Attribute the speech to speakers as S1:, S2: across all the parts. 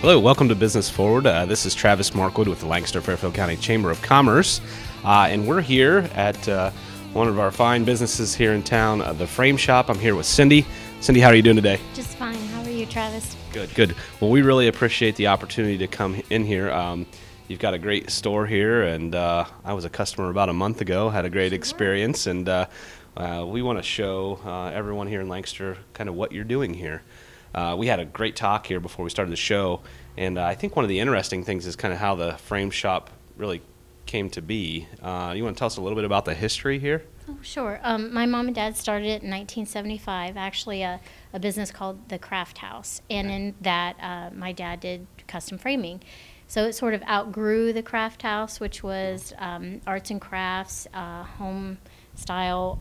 S1: Hello, welcome to Business Forward. This is Travis Markwood with the Lancaster Fairfield County Chamber of Commerce, and we're here at one of our fine businesses here in town, the Frame Shop. I'm here with Cindy. Cindy, how are you doing today?
S2: Just fine. How are you, Travis?
S1: Good, good. Well, we really appreciate the opportunity to come in here. You've got a great store here, and I was a customer about a month ago, had a great experience, and we want to show everyone here in Lancaster kind of what you're doing here. We had a great talk here before we started the show, and I think one of the interesting things is kind of how the Frame Shop really came to be. You want to tell us a little bit about the history here?
S2: Oh, sure. My mom and dad started it in 1975, actually a business called the Craft House, and in that my dad did custom framing. So it sort of outgrew the Craft House, which was arts and crafts, home style,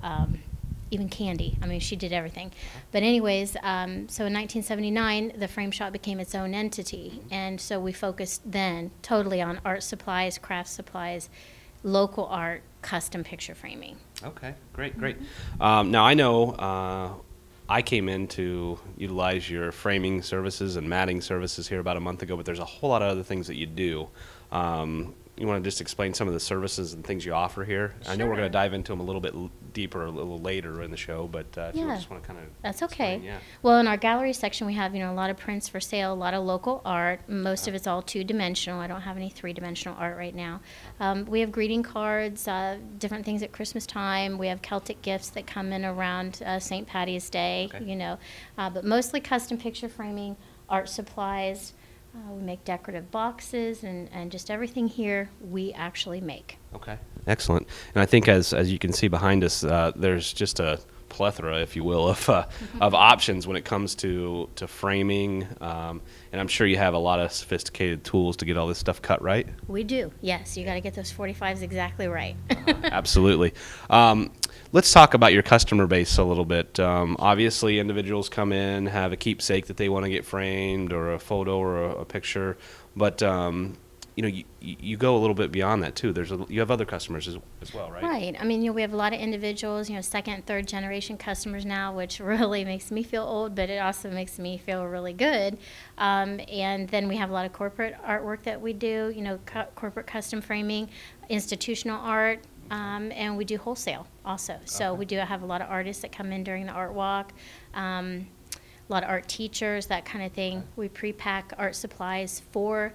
S2: even candy. I mean, she did everything. But anyways, so in 1979, the Frame Shop became its own entity. And so we focused then totally on art supplies, craft supplies, local art, custom picture framing.
S1: Okay, great, great. Now, I know I came in to utilize your framing services and matting services here about a month ago, but there's a whole lot of other things that you do. You want to just explain some of the services and things you offer here? Sure. I know we're going to dive into them a little bit deeper a little later in the show, but if you just want to kind of
S2: That's okay.
S1: explain, yeah.
S2: Well, in our gallery section, we have, a lot of prints for sale, a lot of local art. Most of it's all two-dimensional. I don't have any three-dimensional art right now. We have greeting cards, different things at Christmas time. We have Celtic gifts that come in around St. Patty's Day, but mostly custom picture framing, art supplies. We make decorative boxes and just everything here we actually make.
S1: Okay, excellent. And I think as you can see behind us, there's just a plethora, if you will, of options when it comes to framing. And I'm sure you have a lot of sophisticated tools to get all this stuff cut, right?
S2: We do, yes. You got to get those 45s exactly right.
S1: Absolutely. Let's talk about your customer base a little bit. Obviously, individuals come in, have a keepsake that they want to get framed, or a photo or a picture, but you go a little bit beyond that too. You have other customers as well, right?
S2: Right. I mean, we have a lot of individuals, second, third generation customers now, which really makes me feel old, but it also makes me feel really good. And then we have a lot of corporate artwork that we do, corporate custom framing, institutional art, and we do wholesale also. So we do have a lot of artists that come in during the art walk. A lot of art teachers, that kind of thing. We pre-pack art supplies for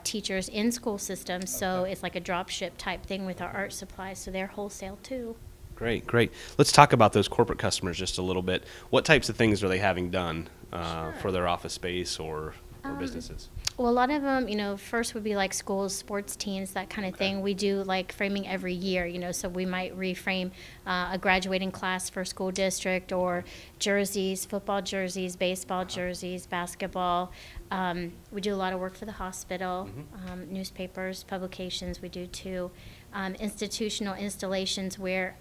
S2: teachers in school systems, so it's like a drop ship type thing with our art supplies, so they're wholesale too. Great,
S1: great. Let's talk about those corporate customers just a little bit. What types of things are they having done for their office space or businesses?
S2: Well, a lot of them, first would be like schools, sports teams, that kind of thing. We do like framing every year, so we might reframe a graduating class for a school district, or jerseys, football jerseys, baseball jerseys, basketball. We do a lot of work for the hospital, newspapers, publications we do too. Institutional installations where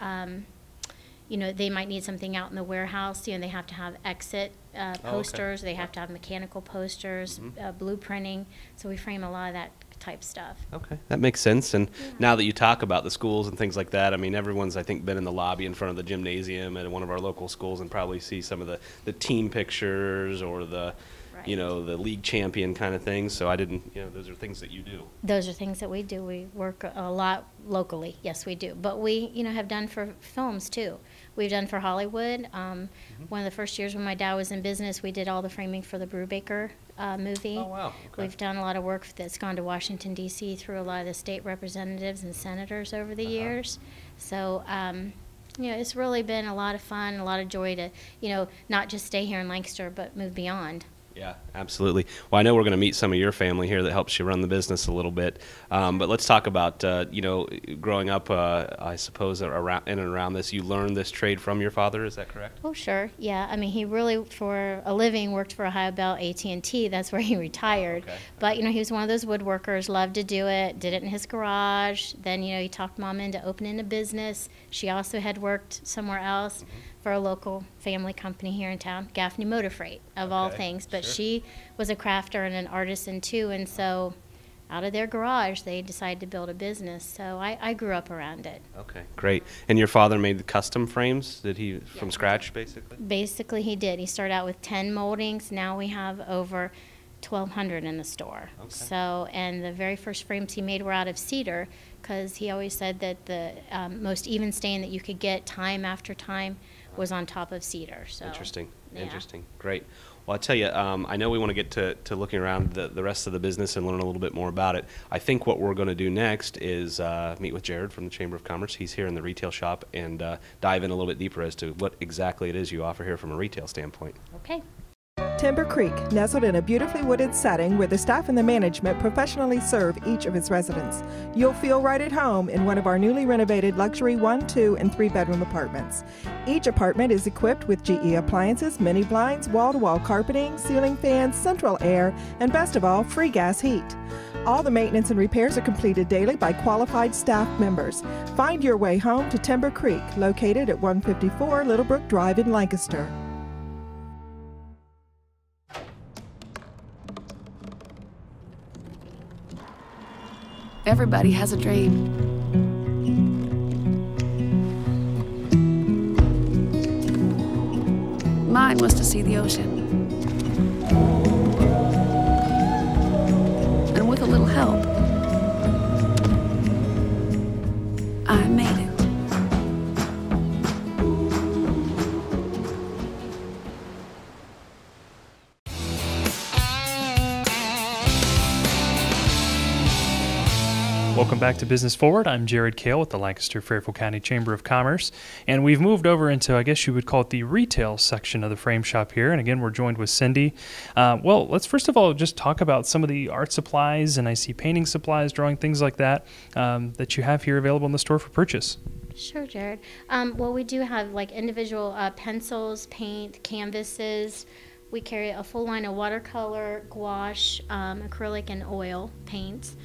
S2: they might need something out in the warehouse. They have to have exit posters. They have to have mechanical posters, blueprinting. So we frame a lot of that type stuff.
S1: Okay, that makes sense. And now that you talk about the schools and things like that, I mean, everyone's, I think, been in the lobby in front of the gymnasium at one of our local schools and probably see some of the team pictures or the the league champion kind of things. So I didn't, those are things that you do.
S2: Those are things that we do. We work a lot locally. Yes, we do. But we, have done for films too. We've done for Hollywood. One of the first years when my dad was in business, we did all the framing for the Brubaker movie.
S1: Oh, wow. Okay.
S2: We've done a lot of work that's gone to Washington, D.C. through a lot of the state representatives and senators over the years. So, it's really been a lot of fun, a lot of joy to, not just stay here in Lancaster, but move beyond.
S1: Yeah, absolutely. Well, I know we're going to meet some of your family here that helps you run the business a little bit. But let's talk about, growing up, I suppose, around, in and around this. You learned this trade from your father, is that correct?
S2: Oh, sure. Yeah. I mean, he really, for a living, worked for Ohio Bell, AT&T. That's where he retired.
S1: Okay.
S2: But, he was one of those woodworkers, loved to do it, did it in his garage. Then, he talked Mom into opening a business. She also had worked somewhere else. For a local family company here in town, Gaffney Motor Freight, of all things. But she was a crafter and an artisan too, and so out of their garage they decided to build a business. So I grew up around it.
S1: Okay, great. And your father made the custom frames? Did he from scratch, basically?
S2: Basically he did. He started out with 10 moldings. Now we have over 1,200 in the store.
S1: Okay.
S2: So, and the very first frames he made were out of cedar, because he always said that the most even stain that you could get time after time was on top of cedar. So
S1: Interesting.
S2: yeah.
S1: Interesting. Great. Well, I tell you, I know we want to get to looking around the rest of the business and learn a little bit more about it. I think what we're going to do next is meet with Jared from the Chamber of Commerce. He's here in the retail shop, and dive in a little bit deeper as to what exactly it is you offer here from a retail standpoint.
S2: Okay.
S3: Timber Creek, nestled in a beautifully wooded setting where the staff and the management professionally serve each of its residents. You'll feel right at home in one of our newly renovated luxury 1, 2, and 3-bedroom apartments. Each apartment is equipped with GE appliances, mini blinds, wall-to-wall carpeting, ceiling fans, central air, and best of all, free gas heat. All the maintenance and repairs are completed daily by qualified staff members. Find your way home to Timber Creek, located at 154 Littlebrook Drive in Lancaster.
S4: Everybody has a dream. Mine was to see the ocean. And with a little help, I made it.
S5: Welcome back to Business Forward. I'm Jared Kale with the Lancaster Fairfield County Chamber of Commerce, and we've moved over into, I guess you would call it, the retail section of the frame shop here. And again, we're joined with Cindy. Well, let's first of all just talk about some of the art supplies, and I see painting supplies, drawing, things like that, that you have here available in the store for purchase.
S2: Sure, Jared. Well, we do have like individual pencils, paint, canvases. We carry a full line of watercolor, gouache, acrylic, and oil paints.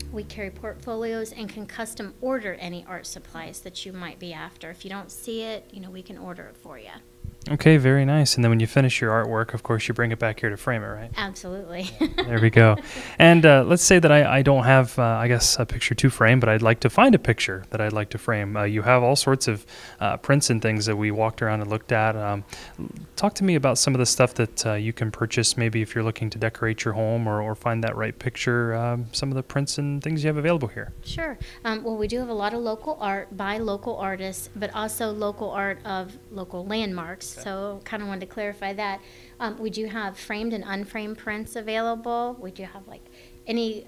S2: We carry portfolios and can custom order any art supplies that you might be after. If you don't see it, we can order it for you.
S5: Okay, very nice. And then when you finish your artwork, of course, you bring it back here to frame it, right?
S2: Absolutely.
S5: There we go. And let's say that I don't have, I guess, a picture to frame, but I'd like to find a picture that I'd like to frame. You have all sorts of prints and things that we walked around and looked at. Talk to me about some of the stuff that you can purchase, maybe if you're looking to decorate your home or find that right picture, some of the prints and things you have available here.
S2: Sure. Well, we do have a lot of local art by local artists, but also local art of local landmarks. So kind of wanted to clarify that. We do have framed and unframed prints available. We do have like any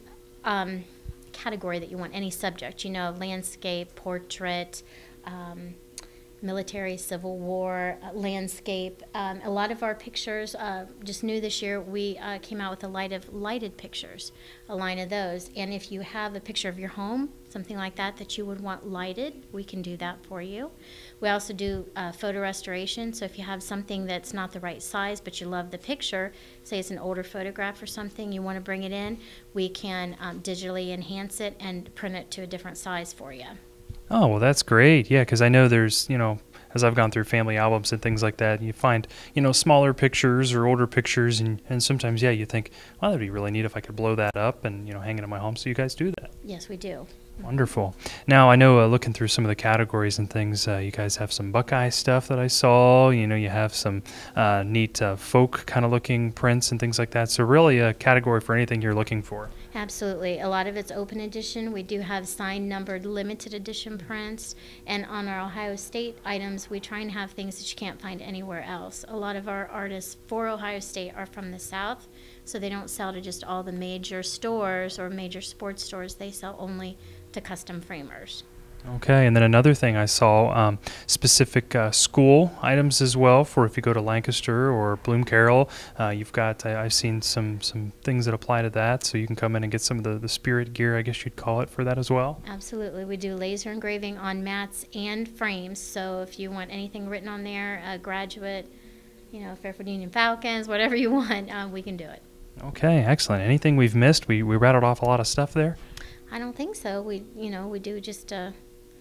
S2: category that you want, any subject, landscape, portrait, military, Civil War, landscape. A lot of our pictures, just new this year, we came out with a line of lighted pictures, a line of those. And if you have a picture of your home, something like that you would want lighted, we can do that for you. We also do photo restoration, so if you have something that's not the right size but you love the picture, say it's an older photograph or something, you want to bring it in, we can digitally enhance it and print it to a different size for you.
S5: Oh, well, that's great. Yeah, because I know there's, as I've gone through family albums and things like that, you find, smaller pictures or older pictures, and sometimes, yeah, you think, well, that'd be really neat if I could blow that up and, hang it in my home. So you guys do that?
S2: Yes, we do.
S5: Wonderful. Now, I know looking through some of the categories and things, you guys have some Buckeye stuff that I saw. You have some neat folk kind of looking prints and things like that. So really a category for anything you're looking for.
S2: Absolutely. A lot of it's open edition. We do have signed, numbered, limited edition prints. And on our Ohio State items, we try and have things that you can't find anywhere else. A lot of our artists for Ohio State are from the South, so they don't sell to just all the major stores or major sports stores. They sell only to custom framers.
S5: Okay, and then another thing I saw, specific school items as well for if you go to Lancaster or Bloom Carroll. You've got, I've seen some things that apply to that, so you can come in and get some of the spirit gear, I guess you'd call it, for that as well.
S2: Absolutely. We do laser engraving on mats and frames, so if you want anything written on there, graduate, Fairfield Union Falcons, whatever you want, we can do it.
S5: Okay, excellent. Anything we've missed? We rattled off a lot of stuff there?
S2: I don't think so. We do just a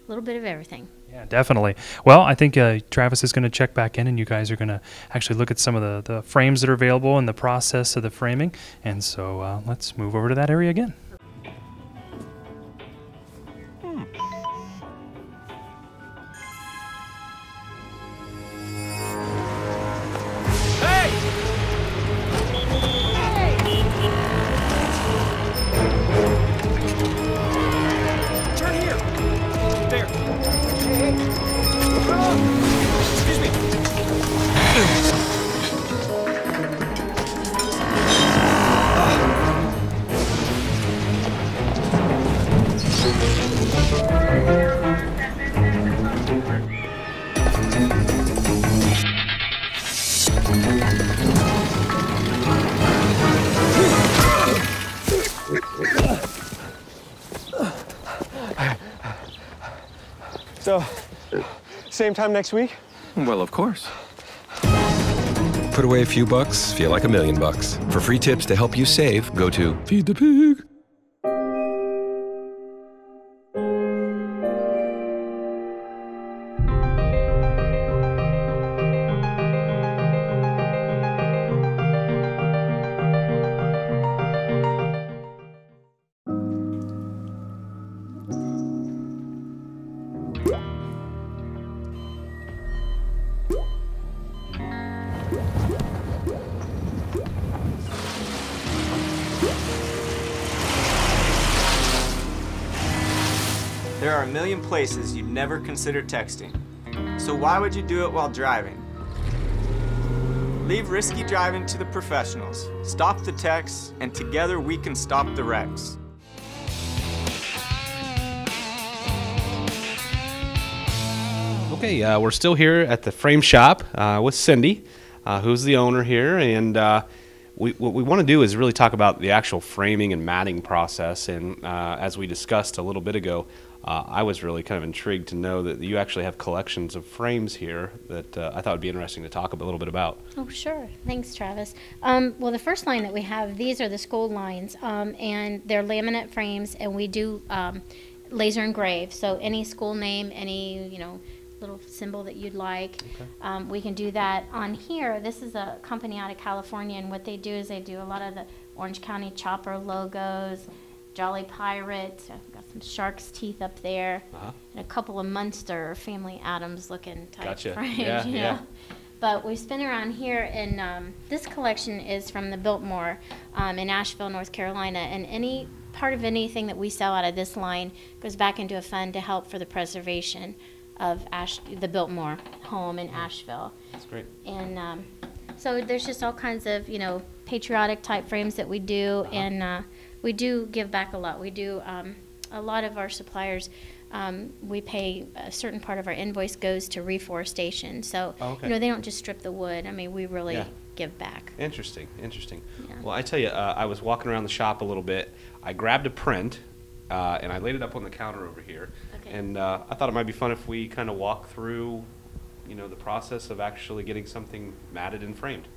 S2: little bit of everything.
S5: Yeah, definitely. Well, I think Travis is going to check back in, and you guys are going to actually look at some of the frames that are available and the process of the framing. And so let's move over to that area again.
S6: Hey! Excuse me. So, same time next week?
S7: Well, of course.
S8: Put away a few bucks, feel like $1,000,000. For free tips to help you save, go to Feed the Pig.
S6: There are a million places you'd never consider texting. So why would you do it while driving? Leave risky driving to the professionals. Stop the texts, and together we can stop the wrecks.
S1: Okay, we're still here at the frame shop with Cindy, who's the owner here, and what we want to do is really talk about the actual framing and matting process. And as we discussed a little bit ago, I was really kind of intrigued to know that you actually have collections of frames here that I thought would be interesting to talk a little bit about.
S2: Oh, sure. Thanks, Travis. Well, the first line that we have, these are the school lines, and they're laminate frames, and we do laser engrave. So any school name, any, little symbol that you'd like, we can do that. On here, this is a company out of California, and what they do is they do a lot of the Orange County Chopper logos, Jolly Pirate, I've got some shark's teeth up there, and a couple of Munster Family Adams looking type frames.
S1: Yeah.
S2: But we spin around here, and this collection is from the Biltmore in Asheville, North Carolina, and any part of anything that we sell out of this line goes back into a fund to help for the preservation of the Biltmore home in Asheville.
S1: That's great.
S2: And so there's just all kinds of, patriotic type frames that we do, and we do give back a lot. We do, a lot of our suppliers, we pay a certain part of our invoice goes to reforestation. So, they don't just strip the wood. I mean, we really give back.
S1: Interesting.
S2: Yeah.
S1: Well, I tell you, I was walking around the shop a little bit. I grabbed a print, and I laid it up on the counter over here.
S2: Okay.
S1: And I thought it might be fun if we kind of walk through, the process of actually getting something matted and framed.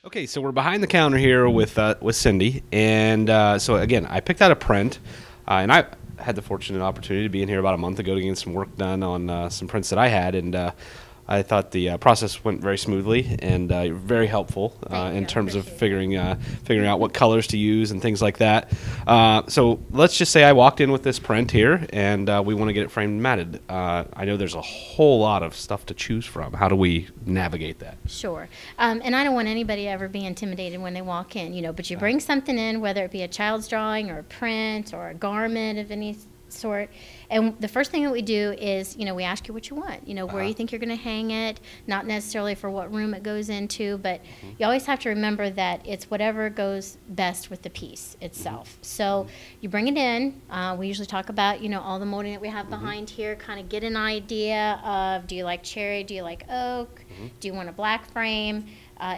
S1: Okay, so we're behind the counter here with Cindy, and so again, I picked out a print, and I had the fortunate opportunity to be in here about a month ago to get some work done on some prints that I had, and I thought the process went very smoothly and very helpful in terms of figuring out what colors to use and things like that. So let's just say I walked in with this print here, and we want to get it framed and matted. I know there's a whole lot of stuff to choose from. How do we navigate that?
S2: Sure. And I don't want anybody to ever be intimidated when they walk in, but you bring something in, whether it be a child's drawing or a print or a garment of any sort. And the first thing that we do is, we ask you what you want, where you think you're going to hang it, not necessarily for what room it goes into, but you always have to remember that it's whatever goes best with the piece itself. So you bring it in. We usually talk about, all the molding that we have behind here, kind of get an idea of, do you like cherry? Do you like oak? Do you want a black frame?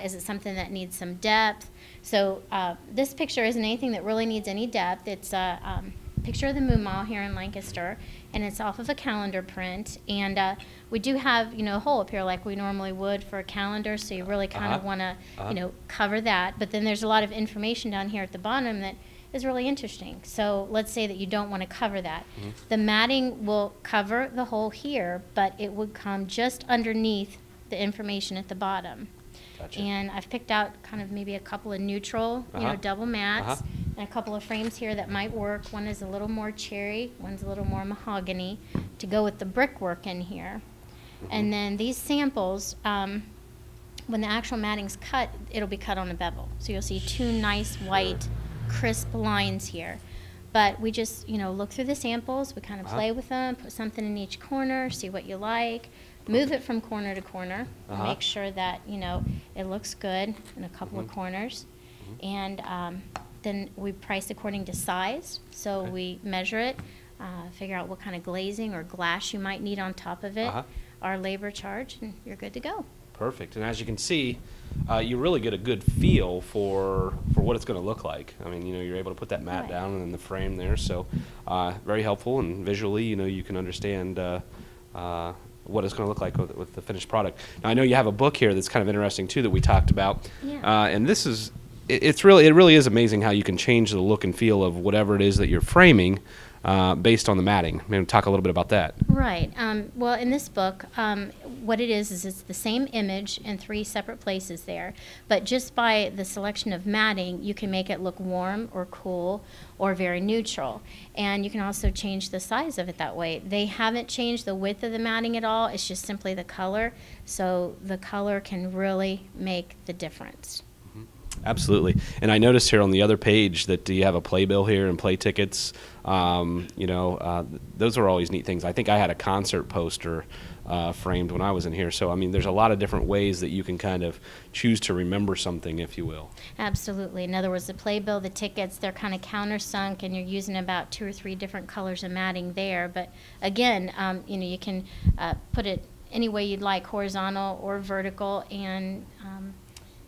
S2: Is it something that needs some depth? So this picture isn't anything that really needs any depth. It's a picture of the Moon Mile here in Lancaster, and it's off of a calendar print. And we do have, a hole up here like we normally would for a calendar, so you really kind of want to, cover that. But then there's a lot of information down here at the bottom that is really interesting. So let's say that you don't want to cover that. The matting will cover the hole here, but it would come just underneath the information at the bottom.
S1: Gotcha.
S2: And I've picked out kind of maybe a couple of neutral, double mats, and a couple of frames here that might work. One is a little more cherry, one's a little more mahogany, to go with the brickwork in here. And then these samples, when the actual matting's cut, it'll be cut on a bevel. So you'll see two nice white, crisp lines here. But we just, look through the samples, we kind of play with them, put something in each corner, see what you like. Move it from corner to corner, make sure that, it looks good in a couple of corners. And then we price according to size. So we measure it, figure out what kind of glazing or glass you might need on top of it, our labor charge, and you're good to go.
S1: Perfect. And as you can see, you really get a good feel for what it's going to look like. I mean, you're able to put that mat down and then the frame there. So very helpful, and visually, you can understand what it's going to look like with the finished product. Now, I know you have a book here that's kind of interesting too that we talked about, and this is it really is amazing how you can change the look and feel of whatever it is that you're framing based on the matting. Maybe talk a little bit about that.
S2: Right. Well, in this book, what it is it's the same image in 3 separate places there, but just by the selection of matting, you can make it look warm or cool or very neutral. And you can also change the size of it that way. They haven't changed the width of the matting at all. It's just simply the color. So the color can really make the difference.
S1: Absolutely. And I noticed here on the other page that you have a playbill here and play tickets. Those are always neat things. I think I had a concert poster framed when I was in here. So, I mean, there's a lot of different ways that you can kind of choose to remember something, if you will. Absolutely.
S2: In other words, the playbill, the tickets, they're kind of countersunk, and you're using about 2 or 3 different colors of matting there. But again, you can put it any way you'd like, horizontal or vertical, and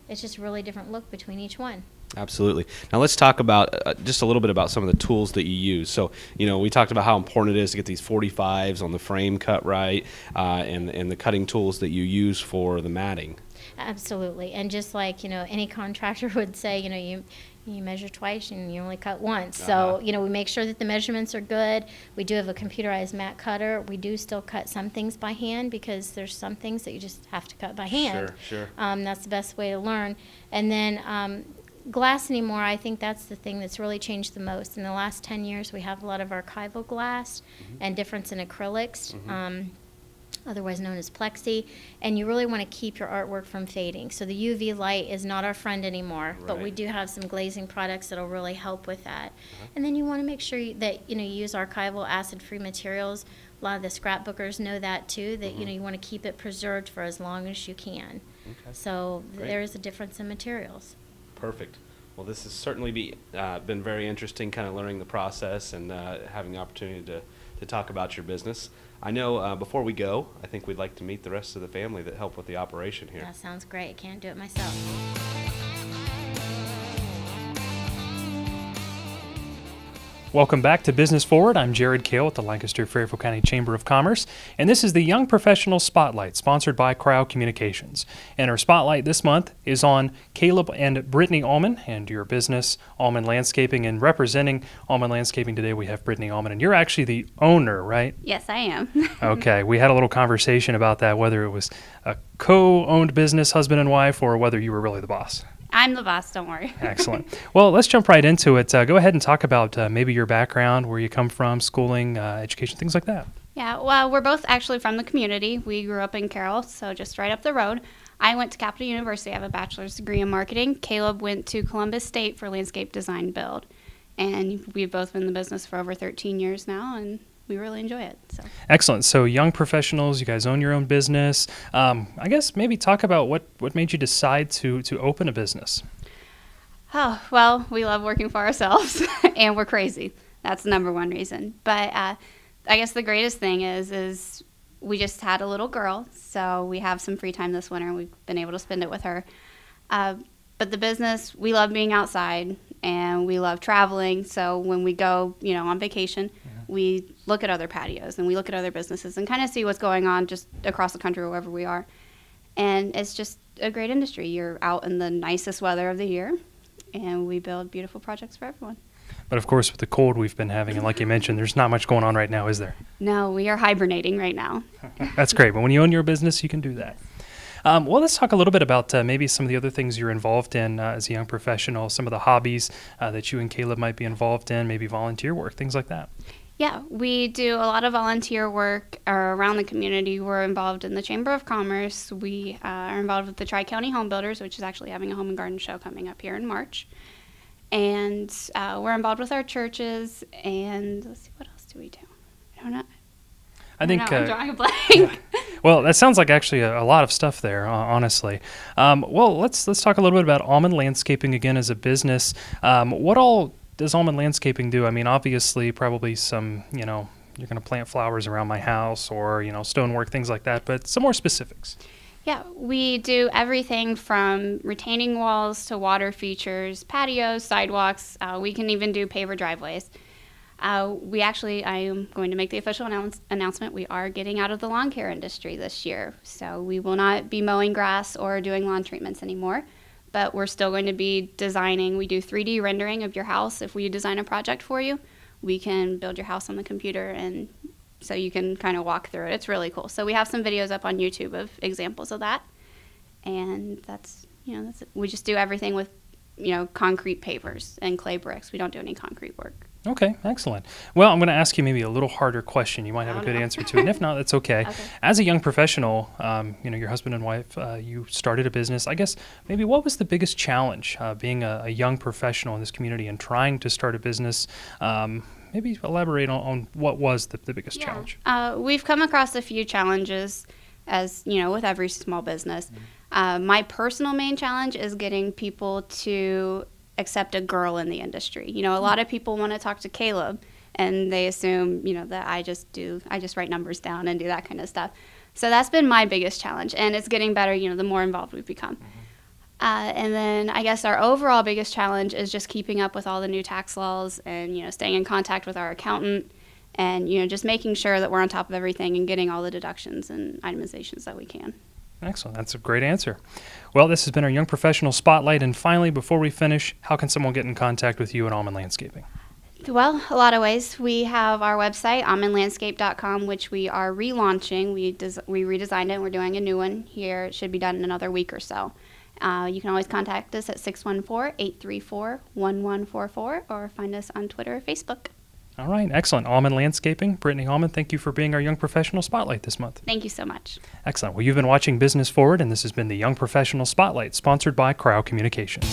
S2: it's just a really different look between each one.
S1: Absolutely. Now let's talk about just a little bit about some of the tools that you use. So, we talked about how important it is to get these 45s on the frame cut right, and the cutting tools that you use for the matting.
S2: Absolutely. And just like, any contractor would say, you measure twice and you only cut once. So, we make sure that the measurements are good. We do have a computerized mat cutter. We do still cut some things by hand because there's some things that you just have to cut by hand.
S1: Sure.
S2: That's the best way to learn. And then glass anymore, I think that's the thing that's really changed the most. In the last 10 years, we have a lot of archival glass and difference in acrylics. Otherwise known as plexi, and you really want to keep your artwork from fading. So the UV light is not our friend anymore, but we do have some glazing products that'll really help with that. And then you want to make sure that you use archival acid-free materials. A lot of the scrapbookers know that too, that you want to keep it preserved for as long as you can. So there is a difference in materials.
S1: Perfect. Well, this has certainly been very interesting, kind of learning the process and having the opportunity to talk about your business. I know before we go, I think we'd like to meet the rest of the family that help with the operation here.
S2: That sounds great. Can't do it myself.
S5: Welcome back to Business Forward. I'm Jared Kale with the Lancaster Fairfield County Chamber of Commerce, and this is the Young Professional Spotlight, sponsored by Cryo Communications. And our spotlight this month is on Caleb and Brittany Allman and your business, Allman Landscaping. And representing Allman Landscaping today, we have Brittany Allman, and you're actually the owner, right?
S7: Yes, I am.
S5: Okay, we had a little conversation about that, whether it was a co-owned business, husband and wife, or whether you were really the boss.
S7: I'm the boss, don't worry.
S5: Excellent. Well, let's jump right into it. Go ahead and talk about maybe your background, where you come from, schooling, education, things like that.
S7: Yeah, well, we're both actually from the community. We grew up in Carroll, so just right up the road. I went to Capital University. I have a bachelor's degree in marketing. Caleb went to Columbus State for landscape design build. And we've both been in the business for over 13 years now, and we really enjoy it. So.
S5: Excellent. So young professionals, you guys own your own business. I guess maybe talk about what made you decide to open a business.
S7: Oh, well, we love working for ourselves, and we're crazy. That's the number one reason. But I guess the greatest thing is we just had a little girl, so we have some free time this winter, and we've been able to spend it with her. But the business, we love being outside, and we love traveling. So when we go, on vacation, we look at other patios and we look at other businesses and kind of see what's going on just across the country, wherever we are. And it's just a great industry. You're out in the nicest weather of the year, and we build beautiful projects for everyone.
S5: But of course, with the cold we've been having, and like you mentioned, there's not much going on right now, is there?
S7: No, we are hibernating right now.
S5: That's great. But when you own your business, you can do that. Well, let's talk a little bit about maybe some of the other things you're involved in as a young professional, some of the hobbies that you and Caleb might be involved in, maybe volunteer work, things like that.
S7: Yeah, we do a lot of volunteer work around the community. We're involved in the Chamber of Commerce. We are involved with the Tri-County Home Builders, which is actually having a home and garden show coming up here in March. And we're involved with our churches. And let's see, what else do we do? I don't know.
S5: I think
S7: I'm drawing a blank.
S5: Well, that sounds like actually a lot of stuff there, honestly. Well, let's talk a little bit about Almond Landscaping again as a business. What all does Almond Landscaping do? I mean, obviously, probably some, you're going to plant flowers around my house or, stonework, things like that, but some more specifics.
S7: Yeah, we do everything from retaining walls to water features, patios, sidewalks. We can even do paver driveways. I am going to make the official announcement. We are getting out of the lawn care industry this year. So we will not be mowing grass or doing lawn treatments anymore, but we're still going to be designing. We do 3D rendering of your house. If we design a project for you, we can build your house on the computer, and so you can kind of walk through it. It's really cool. So we have some videos up on YouTube of examples of that. And that's it. We just do everything with, concrete pavers and clay bricks. We don't do any concrete work.
S5: Okay, excellent. Well, I'm going to ask you maybe a little harder question. You might have a good answer to it. And if not, that's okay. As a young professional, your husband and wife, you started a business. I guess maybe what was the biggest challenge being a young professional in this community and trying to start a business? Maybe elaborate on what was the biggest challenge.
S7: We've come across a few challenges, as with every small business. My personal main challenge is getting people to accept a girl in the industry. A lot of people want to talk to Caleb, and they assume, that I just write numbers down and do that kind of stuff. So that's been my biggest challenge, and it's getting better, the more involved we've become. And then I guess our overall biggest challenge is just keeping up with all the new tax laws and, staying in contact with our accountant and, just making sure that we're on top of everything and getting all the deductions and itemizations that we can.
S5: Excellent. That's a great answer. Well, this has been our Young Professional Spotlight. And finally, before we finish, how can someone get in contact with you at Almond Landscaping?
S7: Well, a lot of ways. We have our website, almondlandscape.com, which we are relaunching. We redesigned it, and we're doing a new one here. It should be done in another week or so. You can always contact us at 614-834-1144 or find us on Twitter or Facebook.
S5: All right, excellent. Almond Landscaping. Brittany Almond, thank you for being our Young Professional Spotlight this month.
S7: Thank you so much.
S5: Excellent. Well, you've been watching Business Forward, and this has been the Young Professional Spotlight, sponsored by Cryo Communications.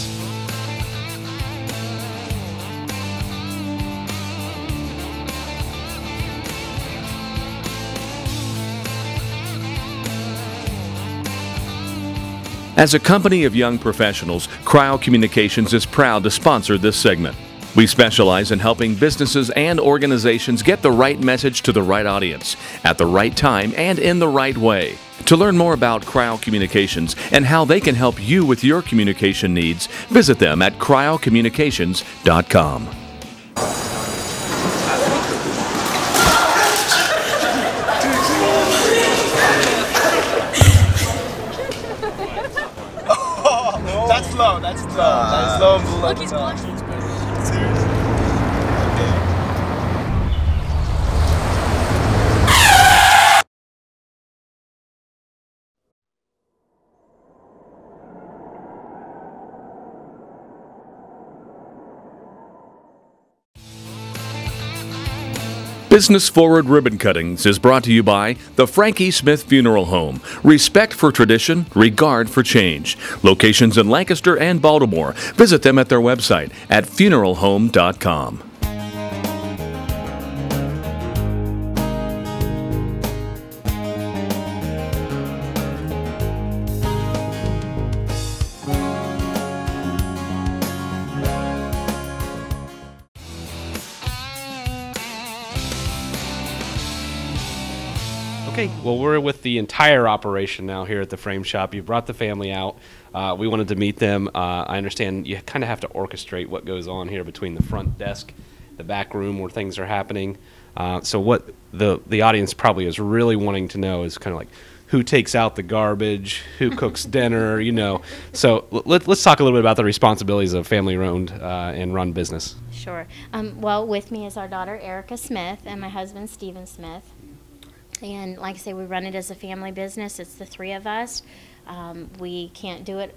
S9: As a company of young professionals, Cryo Communications is proud to sponsor this segment. We specialize in helping businesses and organizations get the right message to the right audience, at the right time, and in the right way. To learn more about Cryo Communications and how they can help you with your communication needs, visit them at cryocommunications.com.
S6: That's low. That's low. Look, he's blushing. Seriously? Okay.
S9: Business Forward Ribbon Cuttings is brought to you by the Frankie Smith Funeral Home. Respect for tradition, regard for change. Locations in Lancaster and Baltimore. Visit them at their website at funeralhome.com.
S1: Okay, well, we're with the entire operation now here at the Frame Shop. You brought the family out. We wanted to meet them. I understand you kind of have to orchestrate what goes on here between the front desk, the back room where things are happening. So what the audience probably is really wanting to know is kind of like who takes out the garbage, who cooks dinner, So let's talk a little bit about the responsibilities of family-owned and run business.
S2: Sure. Well, with me is our daughter, Erica Smith, and my husband, Stephen Smith. And like I say, we run it as a family business. It's the three of us. We can't do it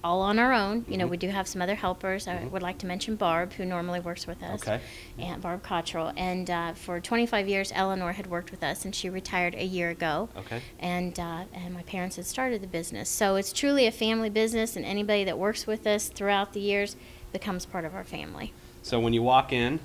S2: all on our own. We do have some other helpers. I would like to mention Barb, who normally works with us.
S1: Okay.
S2: And Barb Cottrell. And for 25 years, Eleanor had worked with us, and she retired a year ago.
S1: Okay.
S2: And my parents had started the business. So it's truly a family business, and anybody that works with us throughout the years becomes part of our family.
S1: So when you walk in,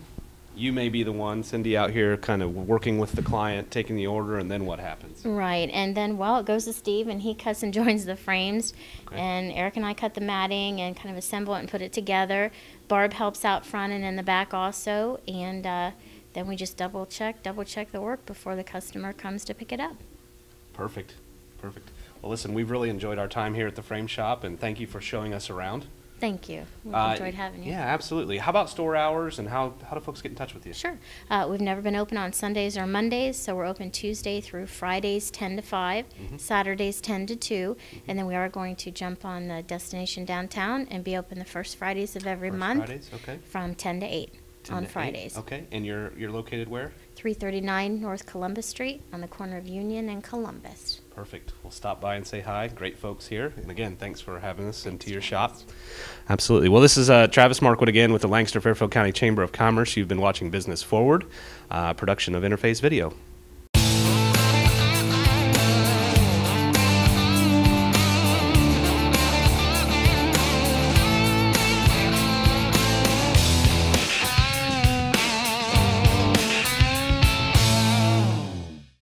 S1: you may be the one, Cindy, out here kind of working with the client, taking the order, and then what happens?
S2: Right, and then, it goes to Steve, and he cuts and joins the frames, and Eric and I cut the matting and kind of assemble it and put it together. Barb helps out front and in the back also, and then we just double check the work before the customer comes to pick it up.
S1: Perfect. Well, listen, we've really enjoyed our time here at the Frame Shop, and thank you for showing us around.
S2: Thank you. We've enjoyed having you.
S1: Yeah, absolutely. How about store hours, and how do folks get in touch with you?
S2: Sure. We've never been open on Sundays or Mondays, so we're open Tuesday through Fridays 10 to 5, Saturdays 10 to 2, and then we are going to jump on the Destination Downtown and be open the first Fridays of every month
S1: Fridays, okay.
S2: From 10 to 8 on Fridays.
S1: 8. Okay, and you're located where?
S2: 339 North Columbus Street on the corner of Union and Columbus.
S1: Perfect. We'll stop by and say hi. Great folks here. And again, thanks for having us into your shop. Absolutely. Well, this is Travis Markwood again with the Lancaster Fairfield County Chamber of Commerce. You've been watching Business Forward, production of Interface Video.